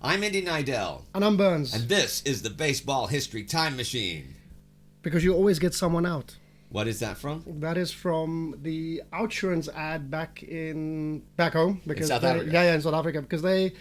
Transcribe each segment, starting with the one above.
I'm Indy Neidell. And I'm Burns. And this is the Baseball History Time Machine. Because you always get someone out. What is that from? That is from the Outsurance ad back home. Because in South Africa? Yeah, in South Africa. Because they...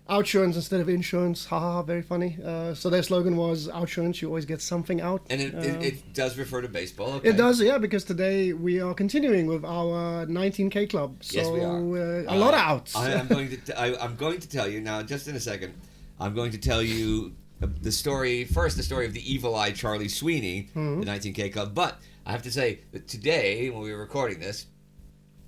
Outsurance instead of insurance. Haha, very funny. So their slogan was, Outsurance, you always get something out. And it does refer to baseball, okay. It does, yeah, because today we are continuing with our 19K club. So, yes, we are. A lot of outs. I'm going to tell you, now, just in a second, I'm going to tell you the story of the evil-eye Charlie Sweeney, the 19K club. But I have to say that today, when we were recording this,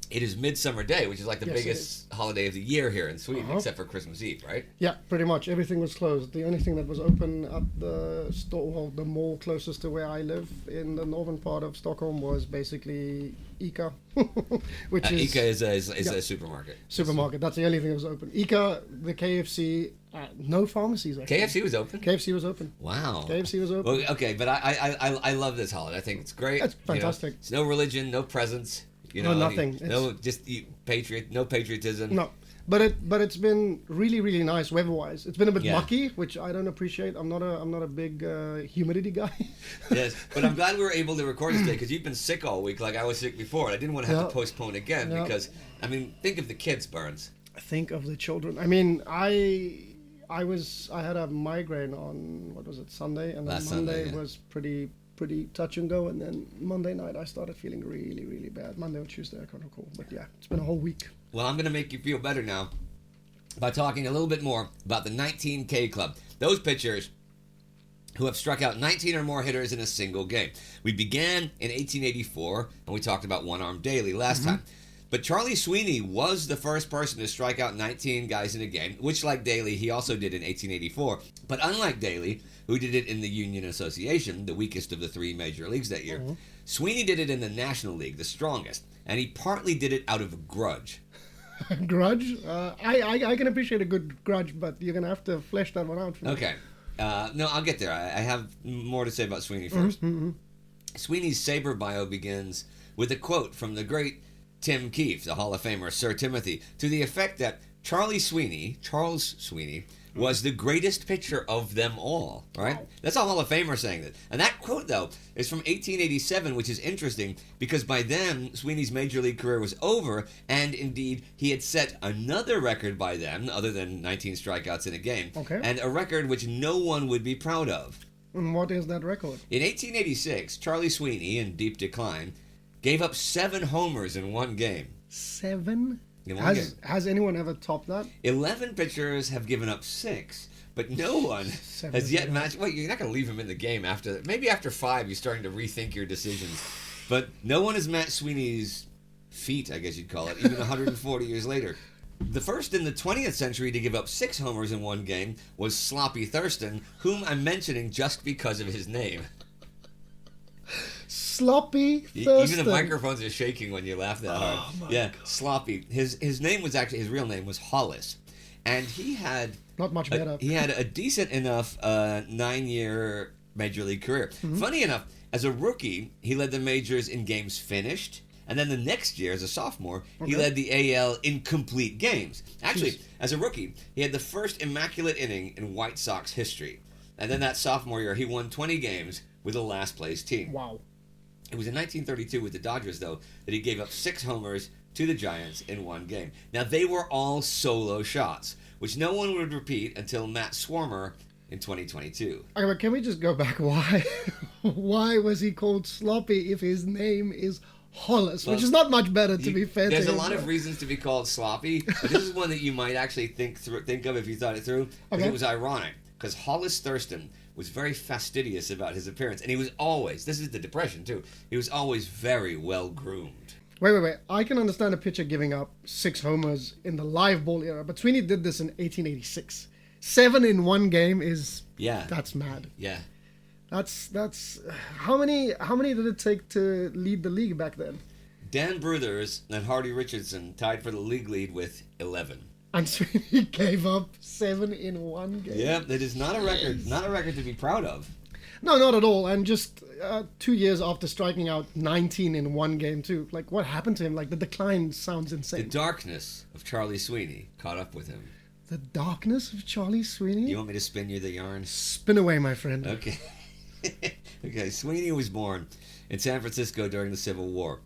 it is Midsummer Day, which is like the biggest holiday of the year here in Sweden, except for Christmas Eve, right? Yeah, pretty much. Everything was closed. The only thing that was open at the store, well, the mall closest to where I live in the northern part of Stockholm, was basically ICA, which is... ICA is a supermarket. Supermarket. That's the only thing that was open. ICA, the KFC, no pharmacies, actually. KFC was open? KFC was open. Wow. KFC was open. Well, okay, but I love this holiday. I think it's great. It's fantastic. It's no religion, no presents. No, nothing. No patriotism. No, but it's been really, really nice weather-wise. It's been a bit mucky, which I don't appreciate. I'm not a big humidity guy. Yes, but I'm glad we were able to record this day because you've been sick all week, like I was sick before, and I didn't want to have to postpone again because think of the kids, Burns. Think of the children. I mean, I had a migraine on Sunday, and then Monday was pretty touch and go, and then Monday night I started feeling really, really bad. Monday or Tuesday, I can't recall, but yeah, it's been a whole week. Well, I'm going to make you feel better now by talking a little bit more about the 19K club. Those pitchers who have struck out 19 or more hitters in a single game. We began in 1884, and we talked about one-arm Daly last time. But Charlie Sweeney was the first person to strike out 19 guys in a game, which, like Daly, he also did in 1884. But unlike Daly, who did it in the Union Association, the weakest of the three major leagues that year, Sweeney did it in the National League, the strongest, and he partly did it out of a grudge. Grudge? I can appreciate a good grudge, but you're going to have to flesh that one out for me. Okay. No, I'll get there. I have more to say about Sweeney first. Sweeney's Sabre bio begins with a quote from the great Tim Keefe, the Hall of Famer Sir Timothy, to the effect that Charles Sweeney, was the greatest pitcher of them all, right? Wow. That's a Hall of Famer saying that. And that quote, though, is from 1887, which is interesting because by then, Sweeney's major league career was over, and indeed, he had set another record by then, other than 19 strikeouts in a game, and a record which no one would be proud of. And what is that record? In 1886, Charlie Sweeney, in deep decline, gave up 7 homers in one game. 7? Has anyone ever topped that? 11 pitchers have given up 6, but no one has yet matched. Well, you're not going to leave him in the game after. Maybe after 5, you're starting to rethink your decisions. But no one has matched Sweeney's feat, I guess you'd call it, even 140 years later. The first in the 20th century to give up 6 homers in one game was Sloppy Thurston, whom I'm mentioning just because of his name. Sloppy Thurston. Even the microphones are shaking when you laugh that hard. Yeah, God. Sloppy. His name was actually, his real name was Hollis. And he had... Not much better. He had a decent enough 9-year major league career. Funny enough, as a rookie, he led the majors in games finished. And then the next year, as a sophomore, he led the AL in complete games. Actually, as a rookie, he had the first immaculate inning in White Sox history. And then that sophomore year, he won 20 games with a last-place team. Wow. It was in 1932 with the Dodgers, though, that he gave up 6 homers to the Giants in one game. Now, they were all solo shots, which no one would repeat until Matt Swarmer in 2022. Okay, but can we just go back? Why? Why was he called Sloppy if his name is Hollis, which is not much better, to be fair to him. There's a lot of reasons to be called Sloppy, but this is one that you might actually think of if you thought it through, because it was ironic, because Hollis Thurston was very fastidious about his appearance, and he was always, this is the Depression too, he was always very well groomed. Wait. I can understand a pitcher giving up 6 homers in the live ball era, but Sweeney did this in 1886. 7 in one game is... Yeah. That's mad. Yeah. That's how many did it take to lead the league back then? Dan Bruthers and Hardy Richardson tied for the league lead with 11. And Sweeney gave up 7 in one game. Yeah, that is not a record. Not a record to be proud of. No, not at all. And just 2 years after striking out 19 in one game too. Like, what happened to him? Like, the decline sounds insane. The darkness of Charlie Sweeney caught up with him. The darkness of Charlie Sweeney? You want me to spin you the yarn? Spin away, my friend. Okay. Okay, Sweeney was born in San Francisco during the Civil War.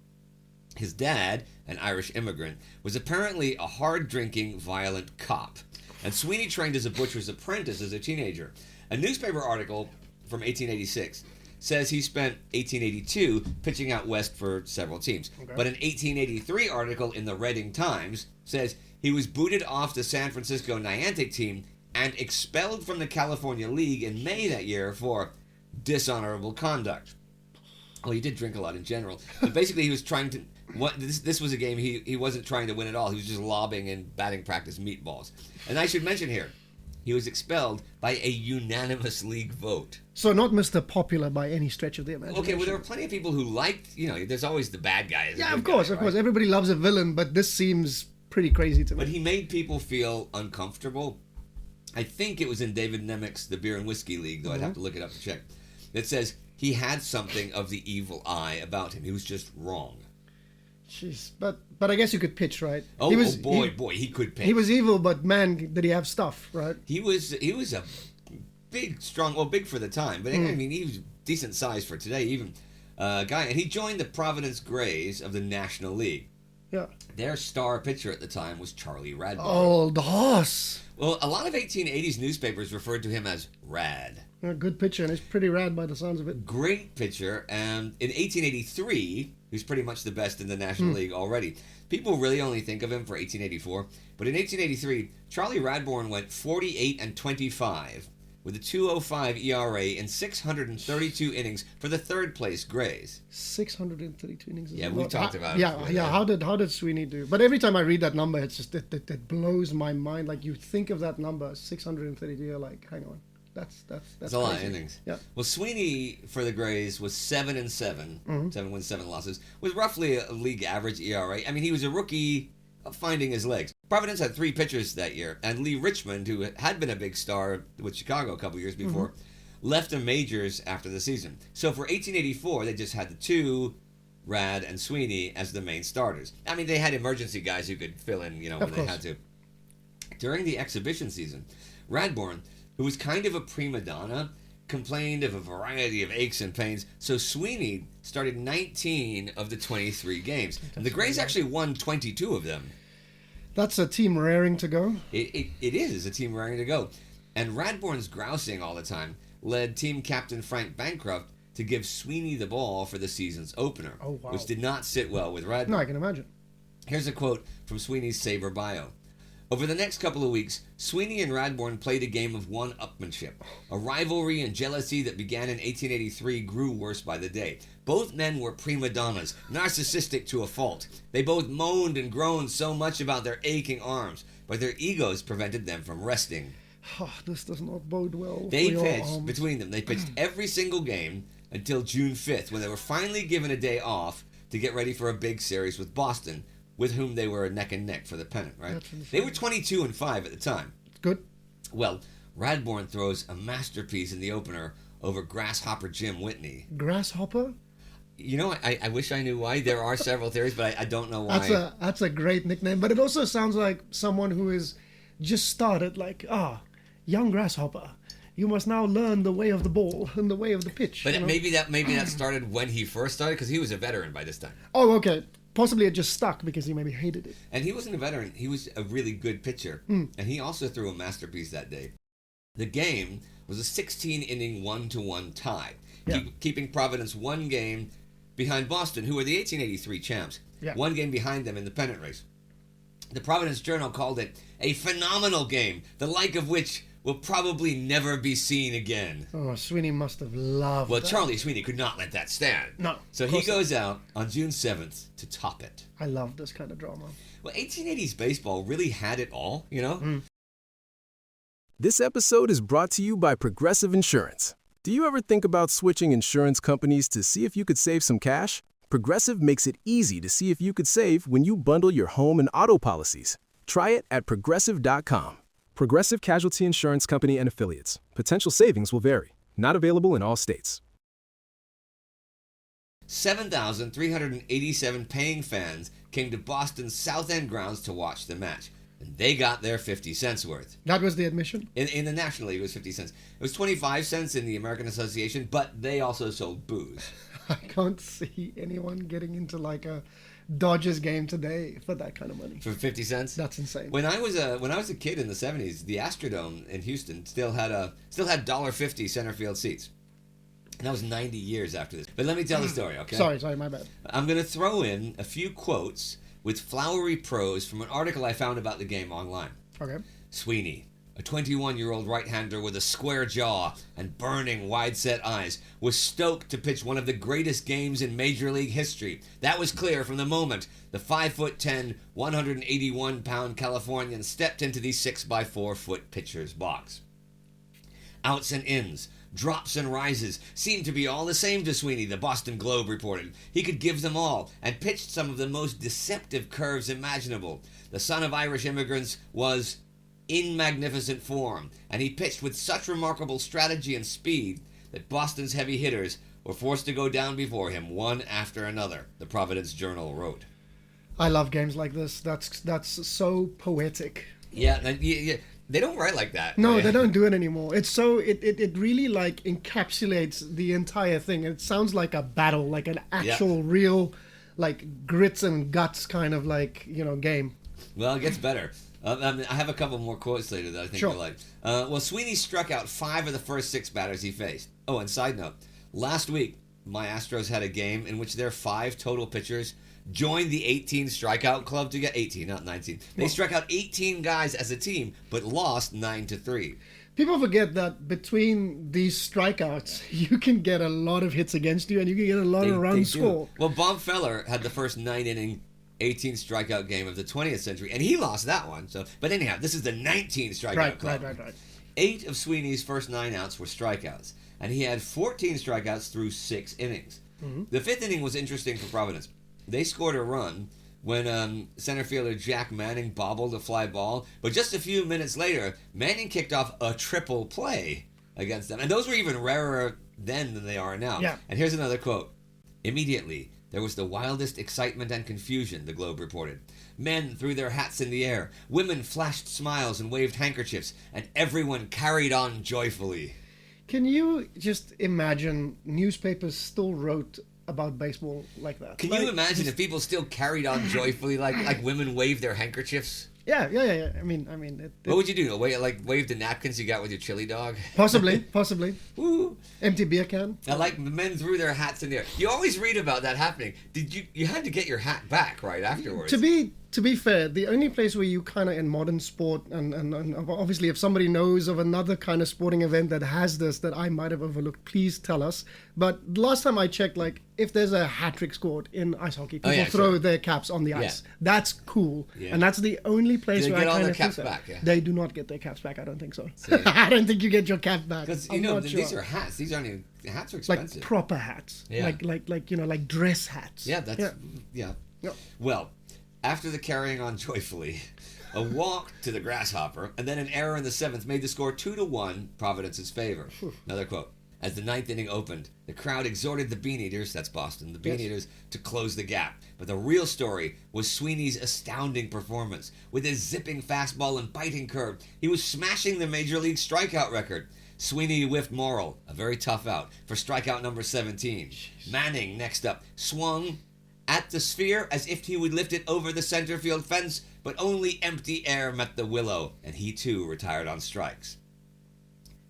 His dad, an Irish immigrant, was apparently a hard-drinking, violent cop. And Sweeney trained as a butcher's apprentice as a teenager. A newspaper article from 1886 says he spent 1882 pitching out west for several teams. Okay. But an 1883 article in the Reading Times says he was booted off the San Francisco Niantic team and expelled from the California League in May that year for dishonorable conduct. Well, he did drink a lot in general. But basically, he was trying to... This was a game he wasn't trying to win at all. He was just lobbing in batting practice meatballs. And I should mention here, he was expelled by a unanimous league vote. So not Mr. Popular by any stretch of the imagination. Okay, well, there were plenty of people who liked... there's always the bad guy. Yeah, of course. Everybody loves a villain, but this seems pretty crazy to me. But he made people feel uncomfortable. I think it was in David Nemec's The Beer and Whiskey League, though I'd have to look it up to check. It says he had something of the evil eye about him. He was just wrong. Jeez, but I guess you could pitch, right? Boy, he could pitch. He was evil, but man, did he have stuff, right? He was a big, strong, big for the time, but I mean, he was decent size for today, even guy. And he joined the Providence Grays of the National League. Yeah. Their star pitcher at the time was Charlie Radbourn. Oh, the Hoss. Well, a lot of 1880s newspapers referred to him as Rad. A good pitcher, and he's pretty rad by the sounds of it. Great pitcher, and in 1883, he was pretty much the best in the National League already. People really only think of him for 1884, but in 1883, Charlie Radbourn went 48-25 with a 2.05 ERA in 632 innings for the third-place Grays. 632 innings. Yeah, we talked about it. Yeah. How did Sweeney do? But every time I read that number, it's just it blows my mind. Like, you think of that number, 632, you're like, hang on. That's a lot of innings. Yeah. Well, Sweeney for the Grays was 7-7, 7 wins, 7 losses, with roughly a league average ERA. I mean, he was a rookie finding his legs. Providence had 3 pitchers that year, and Lee Richmond, who had been a big star with Chicago a couple years before, left the majors after the season. So for 1884, they just had the 2, Rad and Sweeney, as the main starters. I mean, they had emergency guys who could fill in, when they had to. During the exhibition season, Radbourn, who was kind of a prima donna, complained of a variety of aches and pains, so Sweeney started 19 of the 23 games. And the Grays actually won 22 of them. That's a team raring to go. It is a team raring to go. And Radbourn's grousing all the time led team captain Frank Bancroft to give Sweeney the ball for the season's opener, which did not sit well with Radbourn. No, I can imagine. Here's a quote from Sweeney's Sabre bio. Over the next couple of weeks, Sweeney and Radbourn played a game of one-upmanship. A rivalry and jealousy that began in 1883 grew worse by the day. Both men were prima donnas, narcissistic to a fault. They both moaned and groaned so much about their aching arms, but their egos prevented them from resting. Oh, this does not bode well. They pitched, between them, they pitched every single game until June 5th, when they were finally given a day off to get ready for a big series with Boston, with whom they were neck and neck for the pennant, right? They were 22-5 at the time. Good. Well, Radbourn throws a masterpiece in the opener over Grasshopper Jim Whitney. Grasshopper? I wish I knew why. There are several theories, but I don't know why. That's a great nickname, but it also sounds like someone who is just started, like, young Grasshopper. You must now learn the way of the ball and the way of the pitch. But maybe that started when he first started, because he was a veteran by this time. Oh, okay. Possibly it just stuck because he maybe hated it. And he wasn't a veteran. He was a really good pitcher. And he also threw a masterpiece that day. The game was a 16-inning 1-1 tie, keeping Providence one game behind Boston, who were the 1883 champs, one game behind them in the pennant race. The Providence Journal called it a phenomenal game, the like of which will probably never be seen again. Oh, Sweeney must have loved that. Well, Charlie Sweeney could not let that stand. No. So he goes out on June 7th to top it. I love this kind of drama. Well, 1880s baseball really had it all, This episode is brought to you by Progressive Insurance. Do you ever think about switching insurance companies to see if you could save some cash? Progressive makes it easy to see if you could save when you bundle your home and auto policies. Try it at Progressive.com. Progressive Casualty Insurance Company and Affiliates. Potential savings will vary. Not available in all states. 7,387 paying fans came to Boston's South End grounds to watch the match. and they got their 50 cents worth. That was the admission? In the National League, it was 50 cents. It was 25 cents in the American Association, but they also sold booze. I can't see anyone getting into like a Dodgers game today for that kind of money. For 50 cents? That's insane. When I was a kid in the 70s, the Astrodome in Houston still had $1.50 center field seats. And that was 90 years after this. But let me tell the story, okay? Sorry, my bad. I'm going to throw in a few quotes with flowery prose from an article I found about the game online. Okay. Sweeney, a 21-year-old right-hander with a square jaw and burning, wide-set eyes, was stoked to pitch one of the greatest games in Major League history. That was clear from the moment the 5'10", 181-pound Californian stepped into the 6x4-foot pitcher's box. Outs and ins, drops and rises seemed to be all the same to Sweeney, the Boston Globe reported. He could give them all, and pitched some of the most deceptive curves imaginable. The son of Irish immigrants was in magnificent form, and he pitched with such remarkable strategy and speed that Boston's heavy hitters were forced to go down before him one after another, the Providence Journal wrote. I love games like this. That's so poetic. Yeah, they don't write like that. No, they don't do it anymore. It's so it really like encapsulates the entire thing. It sounds like a battle, like an actual real like grits and guts kind of like, game. Well, it gets better. I have a couple more quotes later that I think you'll like. Well, Sweeney struck out 5 of the first 6 batters he faced. Oh, and side note, last week my Astros had a game in which their 5 total pitchers joined the 18 strikeout club to get 18, not 19. They struck out 18 guys as a team, but lost 9-3. People forget that between these strikeouts, you can get a lot of hits against you, and you can get a lot of runs scored. Well, Bob Feller had the first 9-inning 18 strikeout game of the 20th century, and he lost that one. But anyhow, this is the 19 strikeout club. Right. 8 of Sweeney's first 9 outs were strikeouts, and he had 14 strikeouts through 6 innings. Mm-hmm. The 5th inning was interesting for Providence. They scored a run when center fielder Jack Manning bobbled a fly ball, but just a few minutes later, Manning kicked off a triple play against them, and those were even rarer then than they are now. Yeah. And here's another quote. Immediately, there was the wildest excitement and confusion, the Globe reported. Men threw their hats in the air, women flashed smiles and waved handkerchiefs, and everyone carried on joyfully. Can you just imagine newspapers still wrote about baseball like that? Can you imagine if people still carried on joyfully, like women waved their handkerchiefs? Yeah. I mean, what would you do? Wave the napkins you got with your chili dog? Possibly. Woo. Empty beer can. Like men threw their hats in the air. You always read about that happening. You had to get your hat back right afterwards? To be fair, the only place where you kind of in modern sport, and obviously if somebody knows of another kind of sporting event that has this that I might have overlooked, please tell us. But last time I checked, like if there's a hat trick scored in ice hockey, people throw their caps on the ice. Yeah. That's cool, and that's the only place where I kind of think so. Back, yeah. They do not get their caps back. I don't think so. I don't think you get your cap back. Because these are hats. These aren't even hats are expensive. Like proper hats. Yeah. Like dress hats. Yeah. Yeah. Well, after the carrying on joyfully, a walk to the grasshopper, and then an error in the 7th made the score 2-1 Providence's favor. Another quote. As the 9th inning opened, the crowd exhorted the Bean Eaters, that's Boston, the Bean Eaters, to close the gap. But the real story was Sweeney's astounding performance. With his zipping fastball and biting curve, he was smashing the Major League strikeout record. Sweeney whiffed Morrill, a very tough out, for strikeout number 17. Jeez. Manning, next up, swung at the sphere as if he would lift it over the center field fence, but only empty air met the willow, and he too retired on strikes.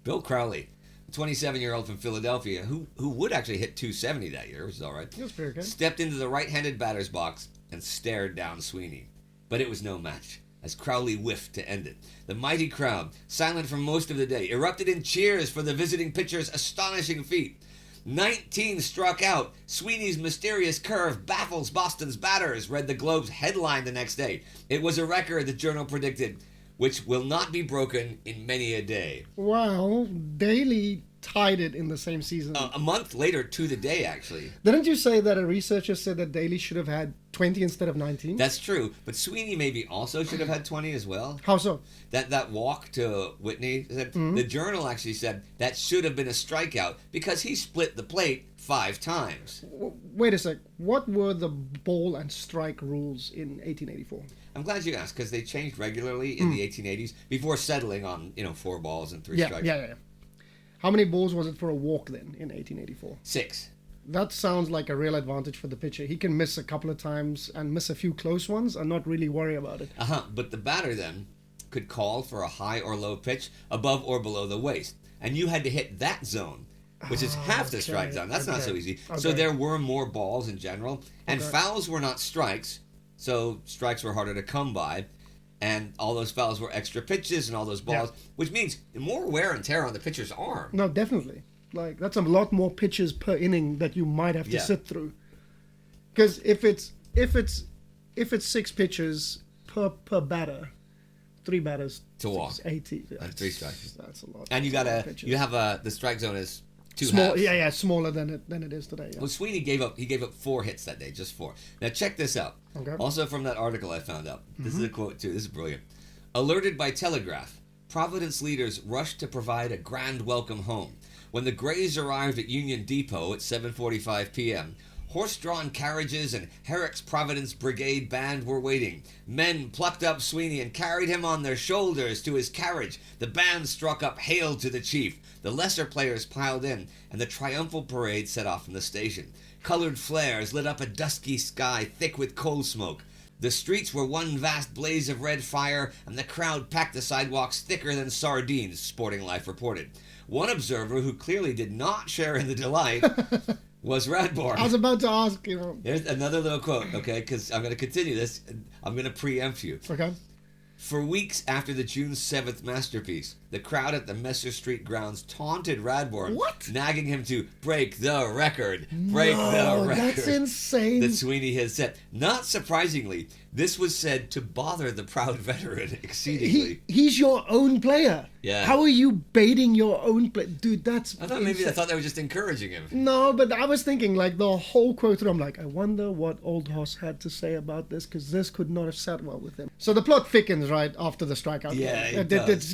Bill Crowley, a 27-year-old from Philadelphia, who would actually hit .270 that year, which is all right, he was very good, stepped into the right-handed batter's box and stared down Sweeney. But it was no match, as Crowley whiffed to end it. The mighty crowd, silent for most of the day, erupted in cheers for the visiting pitcher's astonishing feat. 19 struck out. Sweeney's mysterious curve baffles Boston's batters, read the Globe's headline the next day. It was a record, the Journal predicted, which will not be broken in many a day. Well, Daly tied it in the same season. A month later to the day, actually. Didn't you say that a researcher said that Daly should have had 20 instead of 19? That's true, but Sweeney maybe also should have had 20 as well. How so? That walk to Whitney, the Journal actually said that should have been a strikeout because he split the plate 5 times. Wait a sec. What were the ball and strike rules in 1884? I'm glad you asked, because they changed regularly in the 1880s before settling on 4 balls and 3 strikes. Yeah. How many balls was it for a walk then in 1884? 6. That sounds like a real advantage for the pitcher. He can miss a couple of times and miss a few close ones and not really worry about it. But the batter then could call for a high or low pitch above or below the waist, and you had to hit that zone, which is half the strike zone. That's not so easy. So there were more balls in general, and fouls were not strikes, so strikes were harder to come by, and all those fouls were extra pitches and all those balls, which means more wear and tear on the pitcher's arm. No, definitely. Like, that's a lot more pitches per inning that you might have to sit through. Because if it's 6 pitches per batter, 3 batters to walk, 80, and 3 strikes. That's a lot. And you have the strike zone is 2 small. halves. Yeah, smaller than it is today. Yeah. Well, Sweeney gave up 4 hits that day, just 4. Now check this out. Okay. Also from that article I found out. This is a quote too. This is brilliant. Alerted by telegraph, Providence leaders rushed to provide a grand welcome home. When the Grays arrived at Union Depot at 7:45 p.m., horse-drawn carriages and Herrick's Providence Brigade band were waiting. Men plucked up Sweeney and carried him on their shoulders to his carriage. The band struck up "Hail to the Chief." The lesser players piled in, and the triumphal parade set off from the station. Colored flares lit up a dusky sky thick with coal smoke. The streets were one vast blaze of red fire, and the crowd packed the sidewalks thicker than sardines, Sporting Life reported. One observer who clearly did not share in the delight was Radbourn. I was about to ask, There's another little quote, okay, because I'm going to continue this. I'm going to preempt you. Okay. For weeks after the June 7th masterpiece, the crowd at the Messer Street grounds taunted Radbourn, nagging him to break the record. Break the record. That's insane. That Sweeney has set. Not surprisingly, this was said to bother the proud veteran exceedingly. He's your own player. Yeah. How are you baiting your own player? Dude, that's I thought maybe they were just encouraging him. No, but I was thinking, like, the whole quote through, I'm like, I wonder what old Hoss had to say about this, because this could not have sat well with him. So the plot thickens right after the strikeout. Yeah, it's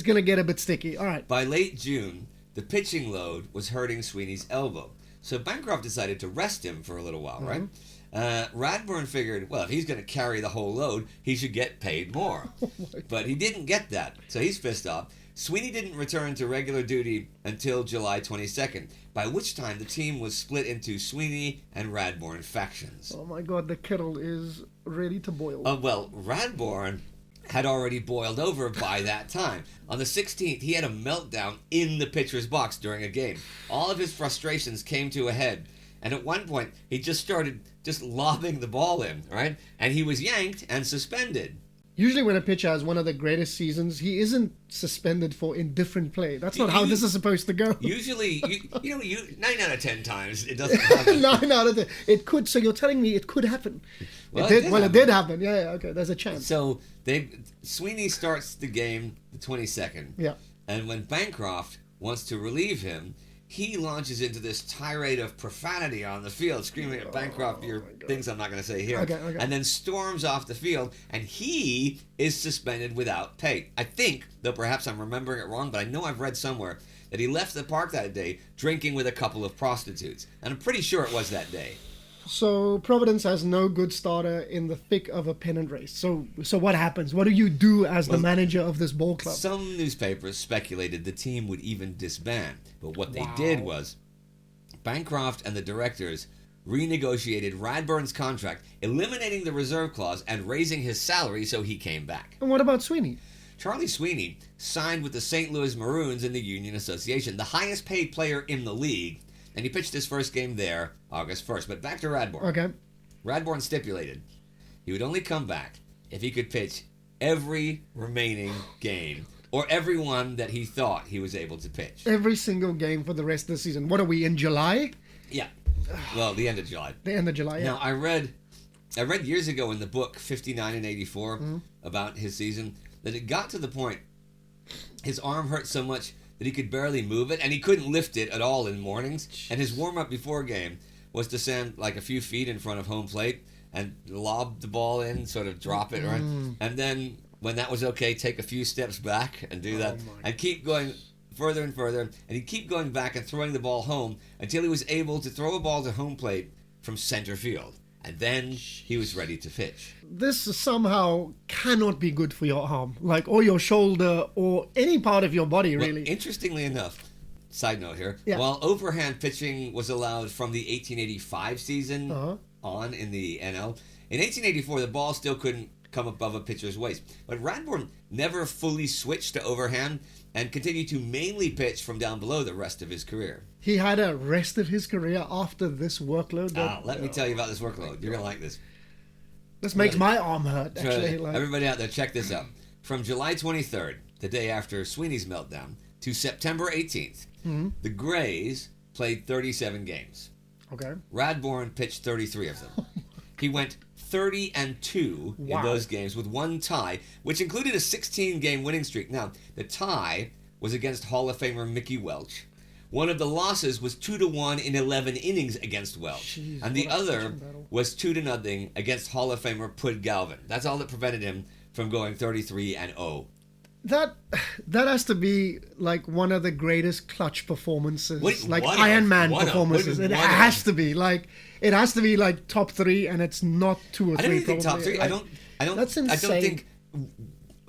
going to get a bit sticky. All right. By late June, the pitching load was hurting Sweeney's elbow. So Bancroft decided to rest him for a little while, right? Radbourn figured, well, if he's going to carry the whole load, he should get paid more. But he didn't get that, so he's pissed off. Sweeney didn't return to regular duty until July 22nd, by which time the team was split into Sweeney and Radbourn factions. Oh my God, the kettle is ready to boil. Well, Radbourn had already boiled over by that time. On the 16th, he had a meltdown in the pitcher's box during a game. All of his frustrations came to a head, and at one point, he just started lobbing the ball in, right? And he was yanked and suspended. Usually when a pitcher has one of the greatest seasons, he isn't suspended for indifferent play. That's not how this is supposed to go. Usually, 9 out of 10 times, it doesn't happen. 9 out of 10. It could, so you're telling me it could happen. Well, it did happen. Yeah, okay, there's a chance. So, Sweeney starts the game the 22nd. Yeah. And when Bancroft wants to relieve him, he launches into this tirade of profanity on the field, screaming at Bancroft things I'm not going to say here. Okay. And then storms off the field, and he is suspended without pay. I think, though perhaps I'm remembering it wrong, but I know I've read somewhere that he left the park that day drinking with a couple of prostitutes. And I'm pretty sure it was that day. So Providence has no good starter in the thick of a pennant race. So what happens? What do you do as the manager of this ball club? Some newspapers speculated the team would even disband. But what they did was Bancroft and the directors renegotiated Radbourn's contract, eliminating the reserve clause and raising his salary so he came back. And what about Sweeney? Charlie Sweeney signed with the St. Louis Maroons in the Union Association, the highest paid player in the league, and he pitched his first game there August 1st. But back to Radbourn. Okay. Radbourn stipulated he would only come back if he could pitch every remaining game, or every one that he thought he was able to pitch. Every single game for the rest of the season. What are we, in July? Yeah. Well, the end of July. The end of July, yeah. Now, I read years ago in the book 59 and 84 about his season that it got to the point his arm hurt so much that he could barely move it, and he couldn't lift it at all in mornings. Jeez. And his warm-up before game was to stand like a few feet in front of home plate and lob the ball in, sort of drop it, right? And then, when that was okay, take a few steps back and do that, and keep going further and further, and he'd keep going back and throwing the ball home until he was able to throw a ball to home plate from center field. and then he was ready to pitch. This somehow cannot be good for your arm, or your shoulder, or any part of your body, really. Well, interestingly enough, side note here, yeah. while overhand pitching was allowed from the 1885 season on in the NL, in 1884 the ball still couldn't come above a pitcher's waist. But Radbourn never fully switched to overhand and continued to mainly pitch from down below the rest of his career. He had a rest of his career after this workload. Let me tell you about this workload. You're going to like this. This makes my arm hurt, actually. Everybody out there, check this out. From July 23rd, the day after Sweeney's meltdown, to September 18th, the Grays played 37 games. Okay. Radbourn pitched 33 of them. He went 30-2 in those games with one tie, which included a 16-game winning streak. Now, the tie was against Hall of Famer Mickey Welch. One of the losses was 2-1 in 11 innings against Welch. Jeez, and the other was 2-0 against Hall of Famer Pud Galvin. That's all that prevented him from going 33-0. That has to be like one of the greatest clutch performances, Iron Man performances. It has to be it has to be like top 3, and it's not 2 or 3. I don't even think top 3. I don't. That's insane. I don't think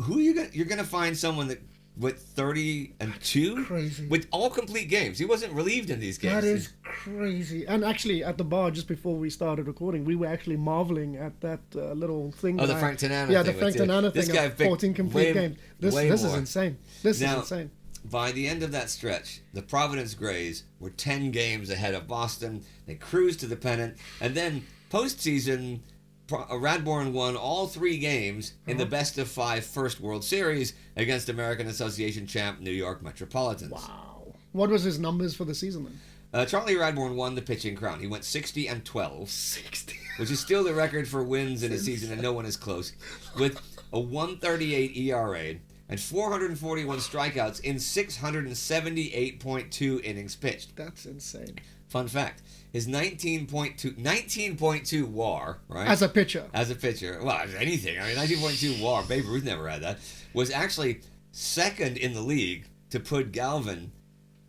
who you're gonna find someone that with 30-2 crazy with all complete games. He wasn't relieved in these games. That is crazy. And actually, at the bar just before we started recording, we were actually marveling at that little thing. Oh, the Frank Tanana thing. Yeah, the Frank Tanana thing. This guy 14 complete games. This is insane. This is insane. By the end of that stretch, the Providence Grays were 10 games ahead of Boston. They cruised to the pennant, and then postseason, Radbourn won all 3 games in the best-of-5 first World Series against American Association champ New York Metropolitans. Wow. What was his numbers for the season then? Charlie Radbourn won the pitching crown. He went 60-12. 60. Which is still the record for wins in a season, and no one is close. With a 1.38 ERA and 441 strikeouts in 678.2 innings pitched. That's insane. Fun fact. His 19.2 WAR, right? As a pitcher. Well, anything. I mean, 19.2 WAR, Babe Ruth never had that, was actually second in the league to Pud Galvin,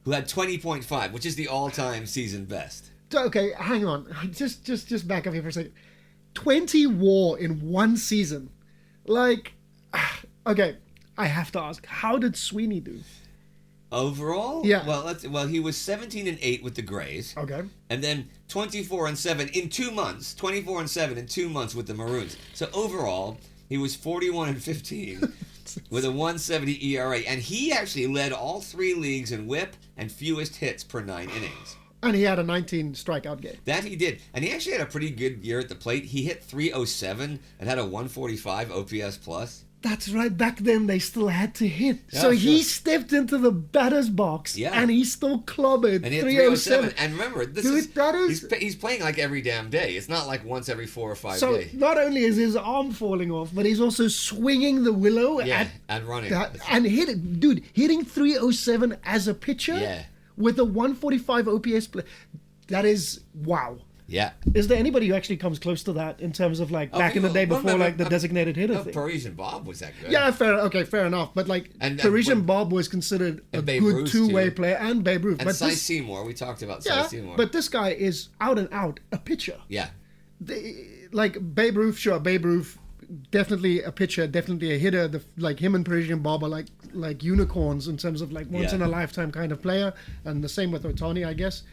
who had 20.5, which is the all-time season best. Okay, hang on. Just back up here for a second. 20 WAR in one season. Okay, I have to ask, how did Sweeney do? Overall? Yeah. Well, he was 17-8 with the Grays. Okay. And then 24-7 in 2 months. 24-7 in 2 months with the Maroons. So overall, he was 41-15 with a 1.70 ERA, and he actually led all 3 leagues in WHIP and fewest hits per 9 innings. And he had a 19 strikeout game. That he did. And he actually had a pretty good year at the plate. He hit .307 and had a 145 OPS plus. That's right. Back then, they still had to hit. Yeah, so he stepped into the batter's box, and he still clobbered and he 307. And remember, he's playing like every damn day. It's not like once every 4 or 5 days. So not only is his arm falling off, but he's also swinging the willow and running. And hitting 307 as a pitcher with a 145 OPS play. That is wow. Yeah. Is there anybody who actually comes close to that in terms of back in the day before the designated hitter thing? Parisian Bob was that good. Yeah, fair enough. But Parisian Bob was considered a good two-way player, and Babe Ruth. And Cy Seymour, we talked about Cy Seymour. But this guy is out and out a pitcher. Yeah. Babe Ruth, sure, Babe Ruth, definitely a pitcher, definitely a hitter. Him and Parisian Bob are like unicorns in terms of once in a lifetime kind of player, and the same with Ohtani, I guess.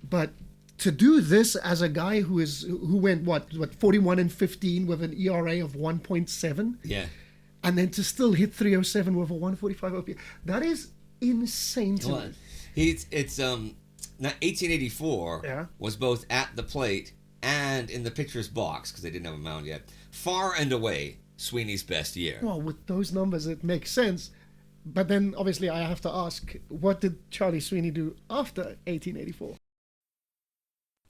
But to do this as a guy who went 41-15 with an ERA of 1.7, and then to still hit 307 with a 145 OPS, that is insane to me. It's 1884 was both at the plate and in the pitcher's box, because they didn't have a mound yet, far and away Sweeney's best year. Well, with those numbers, it makes sense. But then obviously I have to ask, what did Charlie Sweeney do after 1884?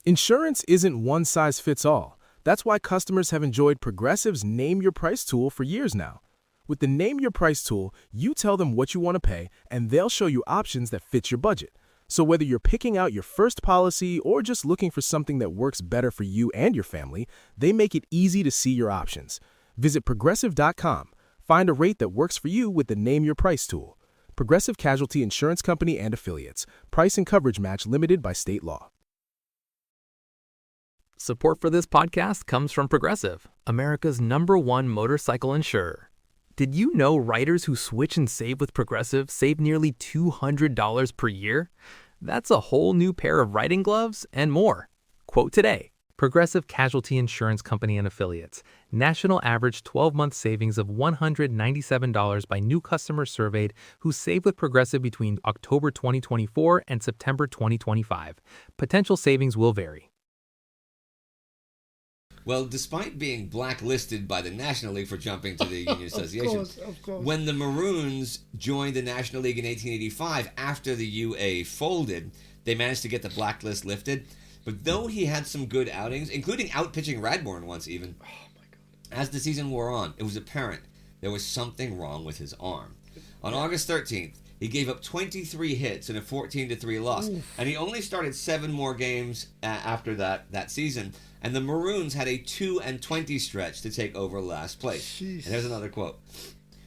Insurance isn't one size fits all. That's why customers have enjoyed Progressive's Name Your Price tool for years now. With the Name Your Price tool, you tell them what you want to pay, and they'll show you options that fit your budget. So whether you're picking out your first policy or just looking for something that works better for you and your family, they make it easy to see your options. Visit Progressive.com. Find a rate that works for you with the Name Your Price tool. Progressive Casualty Insurance Company and Affiliates. Price and coverage match limited by state law. Support for this podcast comes from Progressive, America's #1 motorcycle insurer. Did you know riders who switch and save with Progressive save nearly $200 per year? That's a whole new pair of riding gloves and more. Quote today. Progressive Casualty Insurance Company and Affiliates. National average 12-month savings of $197 by new customers surveyed who save with Progressive between October 2024 and September 2025. Potential savings will vary. Well, despite being blacklisted by the National League for jumping to the Union Association, of course. when the Maroons joined the National League in 1885 after the UA folded, they managed to get the blacklist lifted. But though he had some good outings, including outpitching Radbourn once even, as the season wore on, it was apparent there was something wrong with his arm. On August 13th, he gave up 23 hits in a 14-3 loss, and he only started 7 more games after that season, and the Maroons had a 2-20 stretch to take over last place. Jeez. And here's another quote.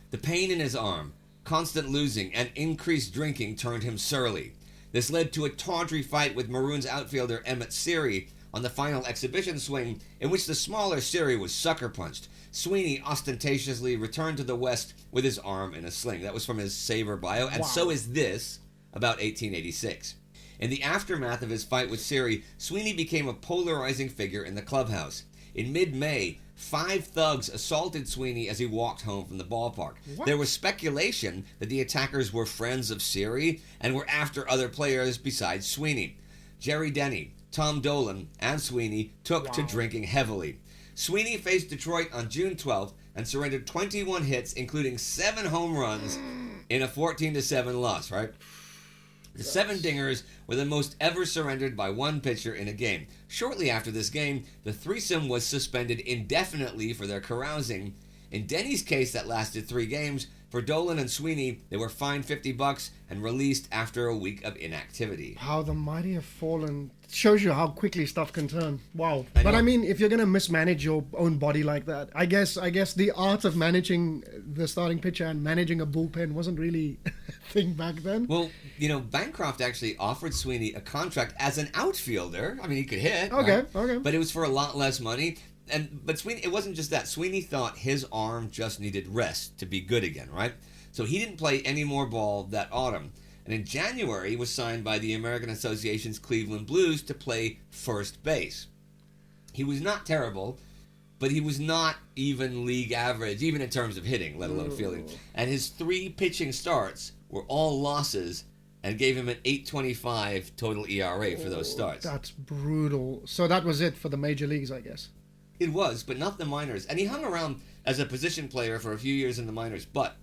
The pain in his arm, constant losing, and increased drinking turned him surly. This led to a tawdry fight with Maroons outfielder Emmett Seary on the final exhibition swing, in which the smaller Seary was sucker punched. Sweeney ostentatiously returned to the West with his arm in a sling. That was from his Sabre bio, and so is this about 1886. In the aftermath of his fight with Seary, Sweeney became a polarizing figure in the clubhouse. In mid-May, 5 thugs assaulted Sweeney as he walked home from the ballpark. What? There was speculation that the attackers were friends of Seary and were after other players besides Sweeney. Jerry Denny, Tom Dolan, and Sweeney took to drinking heavily. Sweeney faced Detroit on June 12th and surrendered 21 hits, including 7 home runs in a 14-7 loss, right? The 7 dingers were the most ever surrendered by one pitcher in a game. Shortly after this game, the threesome was suspended indefinitely for their carousing. In Denny's case, that lasted 3 games. For Dolan and Sweeney, they were fined $50 and released after a week of inactivity. How the mighty have fallen. Shows you how quickly stuff can turn. Wow. But I mean, if you're going to mismanage your own body like that, I guess the art of managing the starting pitcher and managing a bullpen wasn't really a thing back then. Well, Bancroft actually offered Sweeney a contract as an outfielder. I mean, he could hit. Okay. But it was for a lot less money. But Sweeney, it wasn't just that. Sweeney thought his arm just needed rest to be good again, right? So he didn't play any more ball that autumn. And in January, he was signed by the American Association's Cleveland Blues to play first base. He was not terrible, but he was not even league average, even in terms of hitting, let alone fielding. And his 3 pitching starts were all losses and gave him an 8.25 total ERA for those starts. That's brutal. So that was it for the major leagues, I guess. It was, but not the minors. And he hung around as a position player for a few years in the minors. But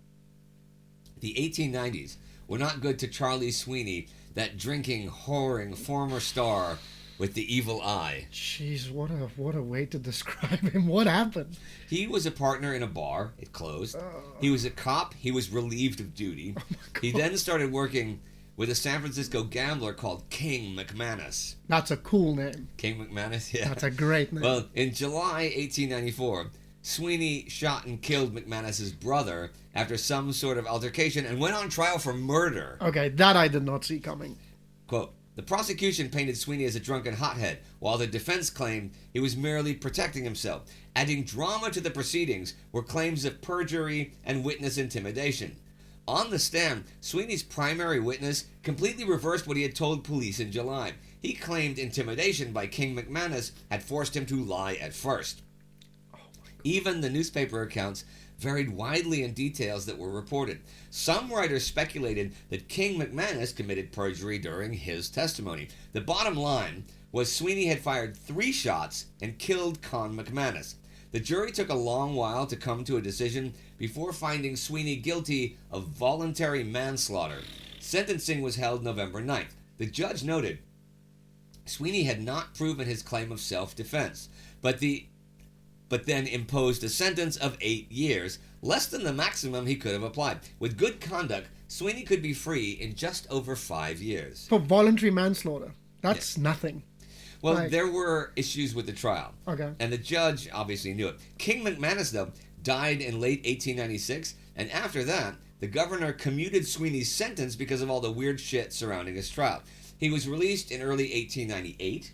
the 1890s were not good to Charlie Sweeney, that drinking, whoring former star with the evil eye. Jeez, what a way to describe him. What happened? He was a partner in a bar. It closed. He was a cop. He was relieved of duty. He then started working with a San Francisco gambler called King McManus. That's a cool name. King McManus, yeah. That's a great name. Well, in July 1894, Sweeney shot and killed McManus's brother after some sort of altercation and went on trial for murder. Okay, that I did not see coming. Quote, the prosecution painted Sweeney as a drunken hothead, while the defense claimed he was merely protecting himself. Adding drama to the proceedings were claims of perjury and witness intimidation. On the stand, Sweeney's primary witness completely reversed what he had told police in July. He claimed intimidation by King McManus had forced him to lie at first. Even the newspaper accounts varied widely in details that were reported. Some writers speculated that King McManus committed perjury during his testimony. The bottom line was Sweeney had fired 3 shots and killed Con McManus. The jury took a long while to come to a decision before finding Sweeney guilty of voluntary manslaughter. Sentencing was held November 9th. The judge noted Sweeney had not proven his claim of self-defense, but then imposed a sentence of 8 years, less than the maximum he could have applied. With good conduct, Sweeney could be free in just over 5 years. For voluntary manslaughter. That's nothing. Well, there were issues with the trial. Okay. And the judge obviously knew it. King McManus, though, died in late 1896, and after that, the governor commuted Sweeney's sentence because of all the weird shit surrounding his trial. He was released in early 1898,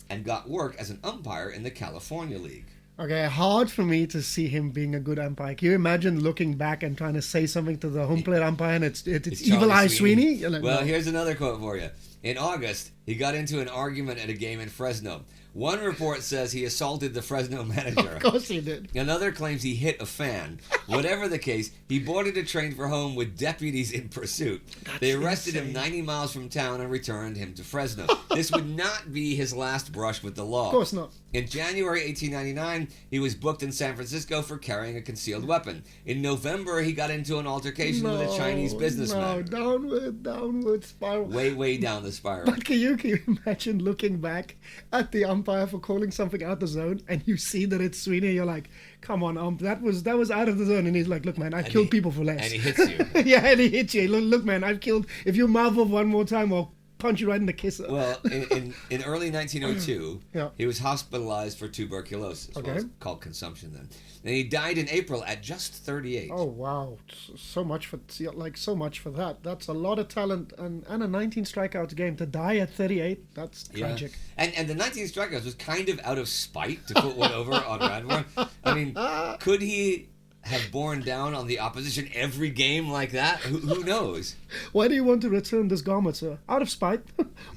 and got work as an umpire in the California League. Okay, hard for me to see him being a good umpire. Can you imagine looking back and trying to say something to the home plate umpire and it's Evil Eye Sweeney? Like, well, here's another quote for you. In August, he got into an argument at a game in Fresno. One report says he assaulted the Fresno manager. Of course he did. Another claims he hit a fan. Whatever the case, he boarded a train for home with deputies in pursuit. They arrested him 90 miles from town and returned him to Fresno. This would not be his last brush with the law. Of course not. In January 1899, he was booked in San Francisco for carrying a concealed weapon. In November, he got into an altercation with a Chinese businessman. No, downward spiral. Way down the spiral. But can you imagine looking back at the umpire for calling something out the zone and you see that it's Sweeney and you're like, come on, that was out of the zone. And he's like, look, man, I've killed people for less. And he hits you. Yeah, and he hits you. Look, man, I've killed, if you mouth off one more time, I'll punch you right in the kisser. Well, in early 1902, yeah. He was hospitalized for tuberculosis. Okay. Well, it's called consumption then. And he died in April at just 38. Oh, wow. So much for that. That's a lot of talent and a 19 strikeouts game. To die at 38, that's tragic. And the 19 strikeouts was kind of out of spite to put one over on Radbourn. I mean, could he have borne down on the opposition every game like that? Who knows? Why do you want to return this garment, sir? Out of spite.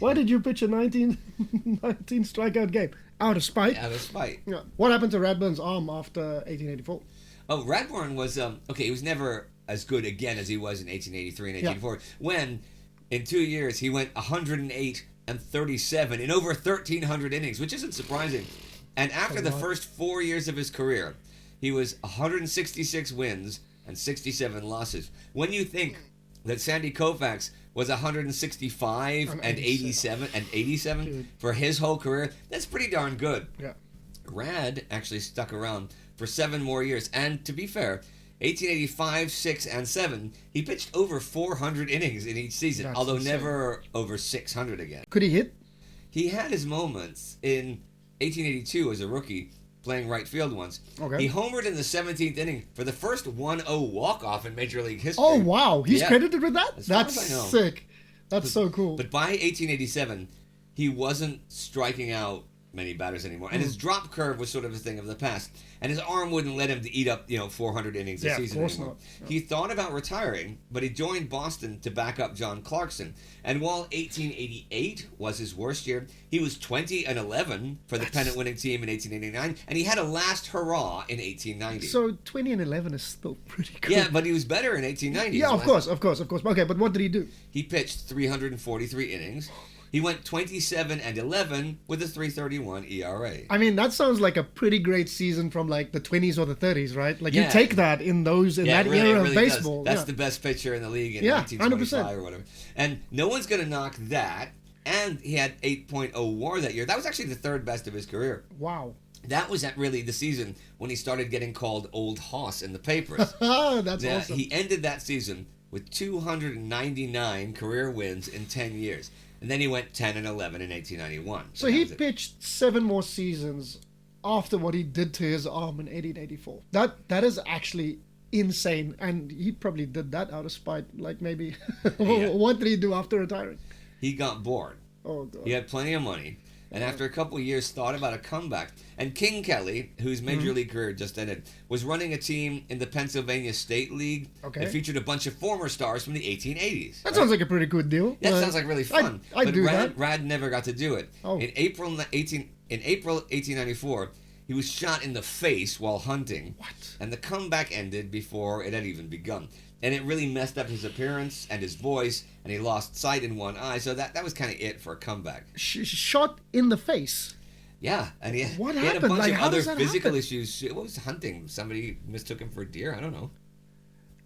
Why did you pitch a 19 strikeout game? Out of spite. Out of spite. Yeah. What happened to Radburn's arm after 1884? Oh, Radbourn was he was never as good again as he was in 1883 and 1884. When in 2 years he went 108 and 37 in over 1,300 innings, which isn't surprising. And after the first 4 years of his career, he was 166 wins and 67 losses. When you think that Sandy Koufax was 165 and 87 for his whole career, that's pretty darn good. Yeah. Rad actually stuck around for 7 more years. And to be fair, 1885, 6, and 7, he pitched over 400 innings in each season, That's although insane. Never over 600 again. Could he hit? He had his moments. In 1882 as a rookie, playing right field once. Okay. He homered in the 17th inning for the first 1-0 walk-off in Major League history. Oh, wow. He's credited with that? As far That's as I know. sick. That's so cool. But by 1887, he wasn't striking out many batters anymore. And his drop curve was sort of a thing of the past. And his arm wouldn't let him to eat up, 400 innings a season of course anymore. not. He thought about retiring, but he joined Boston to back up John Clarkson. And while 1888 was his worst year, he was 20-11 for the pennant-winning team in 1889, and he had a last hurrah in 1890. So 20-11 is still pretty good. Yeah, but he was better in 1890. Yeah, of course. Okay, but what did he do? He pitched 343 innings. He went 27-11 with a 3.31 ERA. I mean, that sounds like a pretty great season from like the 20s or the 30s, right? Like Yeah. you take that in that It really era of does. baseball. That's the best pitcher in the league in 1925 or whatever. And no one's going to knock that. And he had 8.0 WAR that year. That was actually the third best of his career. Wow. That was really the season when he started getting called Old Hoss in the papers. That's awesome. He ended that season with 299 career wins in 10 years. And then he went 10-11 in 1891. So he pitched 7 more seasons after what he did to his arm in 1884. That is actually insane. And he probably did that out of spite. Like maybe, what did he do after retiring? He got bored. Oh, God. He had plenty of money. And after a couple of years, thought about a comeback. And King Kelly, whose major league career just ended, was running a team in the Pennsylvania State League. Okay. That featured a bunch of former stars from the 1880s. That sounds like a pretty good deal. That sounds like really fun. I'd but do that. Rad never got to do it. Oh. In April 1894, he was shot in the face while hunting. What? And the comeback ended before it had even begun. And it really messed up his appearance and his voice, and he lost sight in one eye. So that was kind of it for a comeback. Shot in the face. Yeah, and he What had a happened? bunch Like, of how other does that physical happen? issues. What was hunting? Somebody mistook him for a deer? I don't know.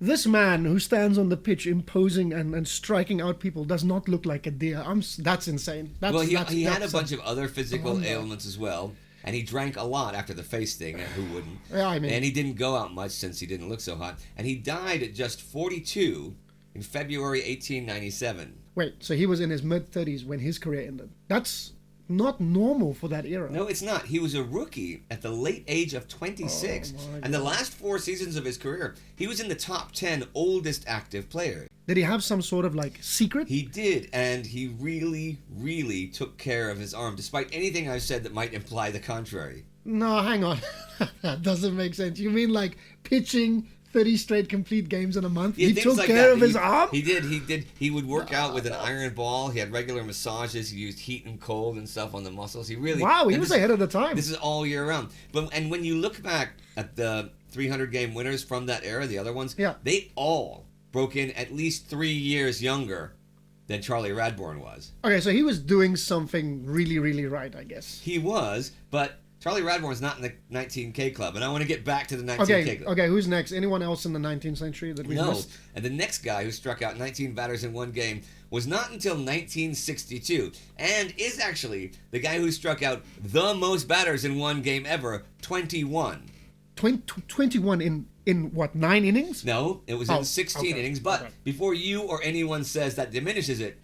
This man who stands on the pitch imposing and striking out people does not look like a deer. That's insane. He had a bunch of other physical wonder. ailments as well. And he drank a lot after the face thing, and who wouldn't? Yeah, I mean. And he didn't go out much since he didn't look so hot. And he died at just 42 in February 1897. Wait, so he was in his mid-30s when his career ended. That's not normal for that era. No, it's not. He was a rookie at the late age of 26. And the last 4 seasons of his career, he was in the top 10 oldest active players. Did he have some sort of like secret? He did, and he really, really took care of his arm, despite anything I've said that might imply the contrary. No, hang on. That doesn't make sense. You mean like pitching 30 straight complete games in a month? Yeah, he took like care that. of his arm? He did. He would work out with an iron ball. He had regular massages. He used heat and cold and stuff on the muscles. He really... Wow, he was ahead of the time. This is all year round. And when you look back at the 300-game winners from that era, the other ones, they all broke in at least 3 years younger than Charlie Radbourn was. Okay, so he was doing something really, really right, I guess. He was, but Charlie Radbourn's not in the 19K club, and I want to get back to the 19K club. Okay, who's next? Anyone else in the 19th century that we missed? No, and the next guy who struck out 19 batters in one game was not until 1962, and is actually the guy who struck out the most batters in one game ever, 21. 21 in what, 9 innings? No, it was in 16 innings, but before you or anyone says that diminishes it,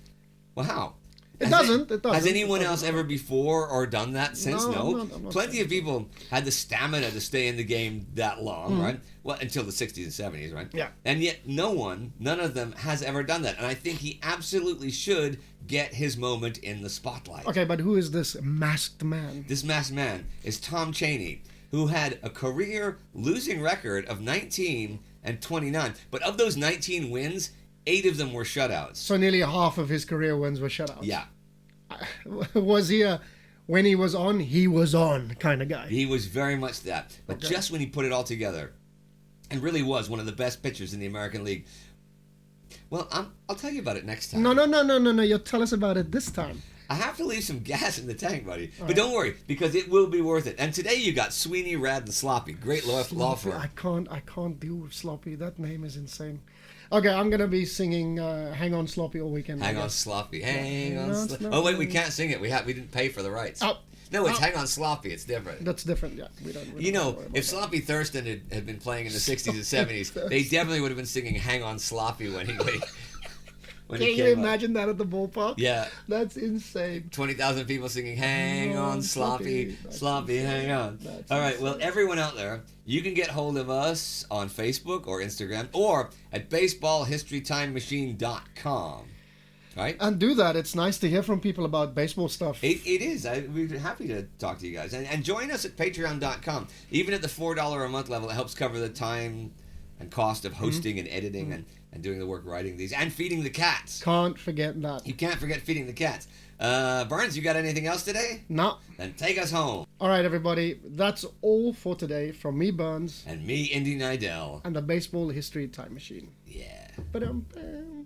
well, how? It doesn't. Has anyone else ever before or done that since? No. I'm not Plenty of people had the stamina to stay in the game that long, right? Well, until the 60s and 70s, right? Yeah. And yet none of them has ever done that. And I think he absolutely should get his moment in the spotlight. Okay, but who is this masked man? This masked man is Tom Chaney, who had a career losing record of 19 and 29. But of those 19 wins, 8 of them were shutouts. So nearly half of his career wins were shutouts. Yeah. Was he when he was on kind of guy? He was very much that. But just when he put it all together, and really was one of the best pitchers in the American League. Well, I'll tell you about it next time. No. You'll tell us about it this time. I have to leave some gas in the tank, buddy. But don't worry, because it will be worth it. And today you got Sweeney, Rad, and Sloppy. Great law firm. I can't deal with Sloppy. That name is insane. Okay, I'm going to be singing Hang On Sloppy all weekend. Hang on, Sloppy. Hang on, Sloppy. Oh, wait, we can't sing it. We didn't pay for the rights. No, it's Hang On Sloppy. It's different. That's different, yeah. We don't if Sloppy Thurston had been playing in the 60s and 70s, they definitely would have been singing Hang On Sloppy when he Can you imagine that at the ballpark? Yeah. That's insane. 20,000 people singing, Hang On, Sloppy, Sloppy, hang on. All right, well, everyone out there, you can get hold of us on Facebook or Instagram or at baseballhistorytimemachine.com. Right? And do that. It's nice to hear from people about baseball stuff. It is. We're happy to talk to you guys. And join us at patreon.com. Even at the $4 a month level, it helps cover the time and cost of hosting and editing and doing the work writing these and feeding the cats. Can't forget that. You can't forget feeding the cats. Burns, you got anything else today? No. Then take us home. All right, everybody. That's all for today from me, Burns. And me, Indy Neidell. And the Baseball History Time Machine. Yeah. Ba-dum-bum.